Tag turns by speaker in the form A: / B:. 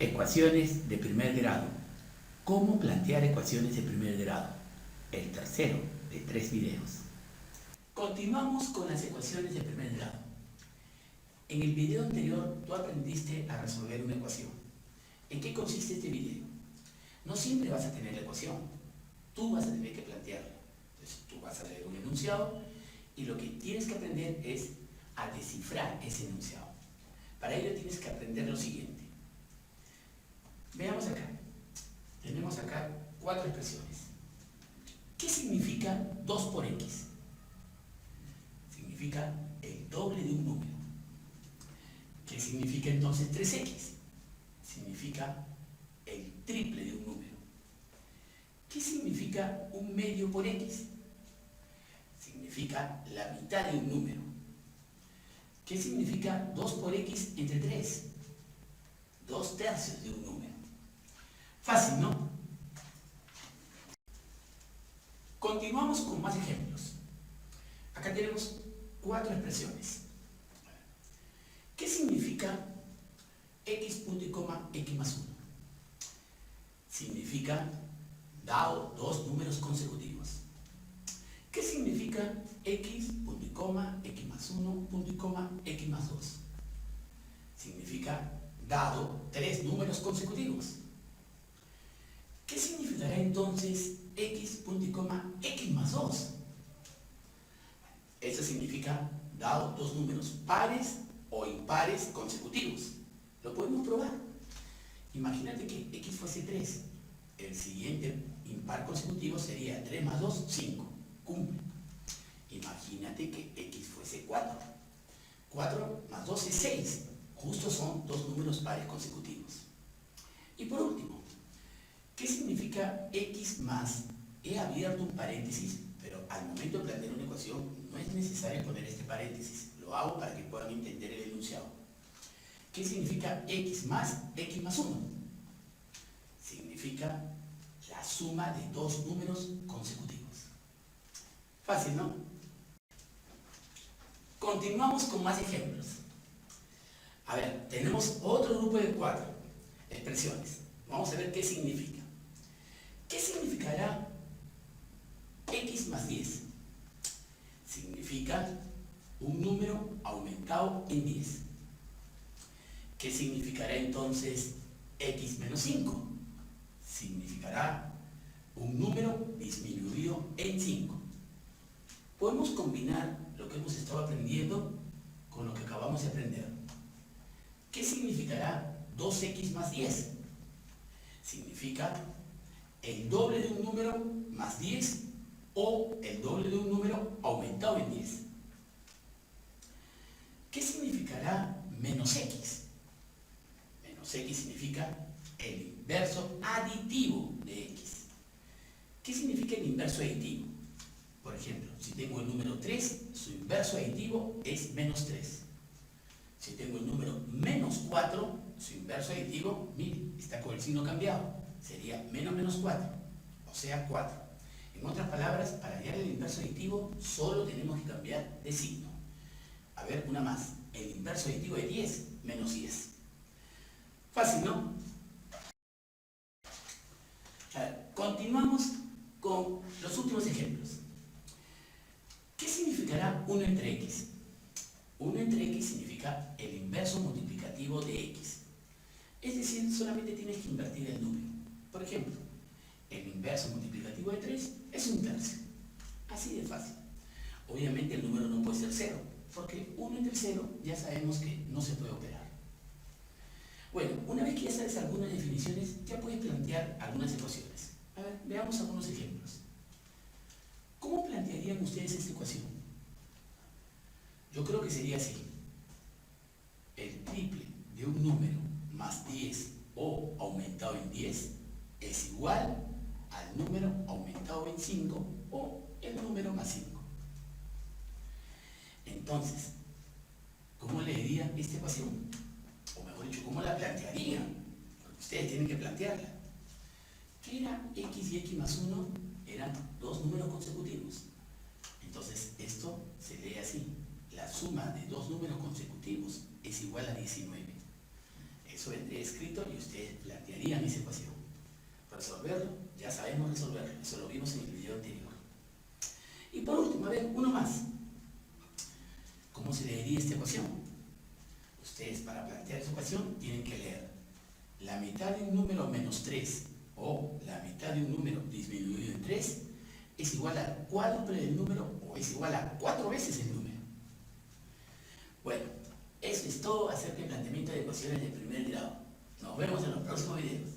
A: Ecuaciones de primer grado. ¿Cómo plantear ecuaciones de primer grado? El tercero de 3 videos. Continuamos con las ecuaciones de primer grado. En el video anterior tú aprendiste a resolver una ecuación. ¿En qué consiste este video? No siempre vas a tener la ecuación. Tú vas a tener que plantearla. Entonces tú vas a leer un enunciado y lo que tienes que aprender es a descifrar ese enunciado. Para ello tienes que aprender lo siguiente. Veamos acá. Tenemos acá 4 expresiones. ¿Qué significa 2 por x? Significa el doble de un número. ¿Qué significa entonces 3x? Significa el triple de un número. ¿Qué significa 1/2 por x? Significa la mitad de un número. ¿Qué significa 2 por x entre 3? 2/3 de un número. Fácil, ¿no? Continuamos con más ejemplos. Acá tenemos 4 expresiones. ¿Qué significa x punto y coma x más 1? Significa dado 2 números consecutivos. ¿Qué significa x punto y coma x más 1 punto y coma x más 2? Significa dado 3 números consecutivos. ¿Qué significará entonces x punto y coma x más 2? Eso significa dado 2 números pares o impares consecutivos. Lo podemos probar. Imagínate que x fuese 3. El siguiente impar consecutivo sería 3 más 2, 5. Cumple. Imagínate que x fuese 4. 4 más 2 es 6. Justo son 2 números pares consecutivos. Y por último, ¿qué significa x más? He abierto un paréntesis, pero al momento de plantear una ecuación no es necesario poner este paréntesis. Lo hago para que puedan entender el enunciado. ¿Qué significa x más 1? Significa la suma de 2 números consecutivos. Fácil, ¿no? Continuamos con más ejemplos. A ver, tenemos otro grupo de 4 expresiones. Vamos a ver qué significa. ¿Qué significará x más 10? Significa un número aumentado en 10. ¿Qué significará entonces x menos 5? Significará un número disminuido en 5. Podemos combinar lo que hemos estado aprendiendo con lo que acabamos de aprender. ¿Qué significará 2x más 10? Significa el doble de un número más 10 o el doble de un número aumentado en 10. ¿Qué significará menos x? Menos x significa el inverso aditivo de x. ¿Qué significa el inverso aditivo? Por ejemplo, si tengo el número 3, su inverso aditivo es menos 3. Si tengo el número menos 4, su inverso aditivo, mire, está con el signo cambiado. Sería menos 4, o sea 4. En otras palabras, para hallar el inverso aditivo, solo tenemos que cambiar de signo. A ver, una más. El inverso aditivo de 10, menos 10. Fácil, ¿no? Continuamos con los últimos ejemplos. ¿Qué significará 1 entre x? 1 entre x significa el inverso multiplicativo de x. Es decir, solamente tienes que invertir el número. Por ejemplo, el inverso multiplicativo de 3 es 1/3. Así de fácil. Obviamente el número no puede ser 0, porque 1 entre 0 ya sabemos que no se puede operar. Bueno, una vez que ya sabes algunas definiciones, ya puedes plantear algunas ecuaciones. A ver, veamos algunos ejemplos. ¿Cómo plantearían ustedes esta ecuación? Yo creo que sería así. El triple de un número más 10 o aumentado en 10 es igual al número aumentado en 5 o el número más 5. Entonces, ¿cómo leerían esta ecuación? O mejor dicho, ¿cómo la plantearían? Porque ustedes tienen que plantearla. ¿Qué era x y x más 1? Eran 2 números consecutivos. Entonces, esto se lee así. La suma de 2 números consecutivos es igual a 19. Eso vendría escrito y ustedes plantearían esa ecuación. Resolverlo, ya sabemos resolverlo, eso lo vimos en el video anterior. Y por último, a ver, uno más. ¿Cómo se leería esta ecuación? Ustedes para plantear esta ecuación tienen que leer la mitad de un número menos 3 o la mitad de un número disminuido en 3 es igual al cuádruple del número o es igual a 4 veces el número. Bueno, eso es todo acerca del planteamiento de ecuaciones de primer grado. Nos vemos en los próximos videos.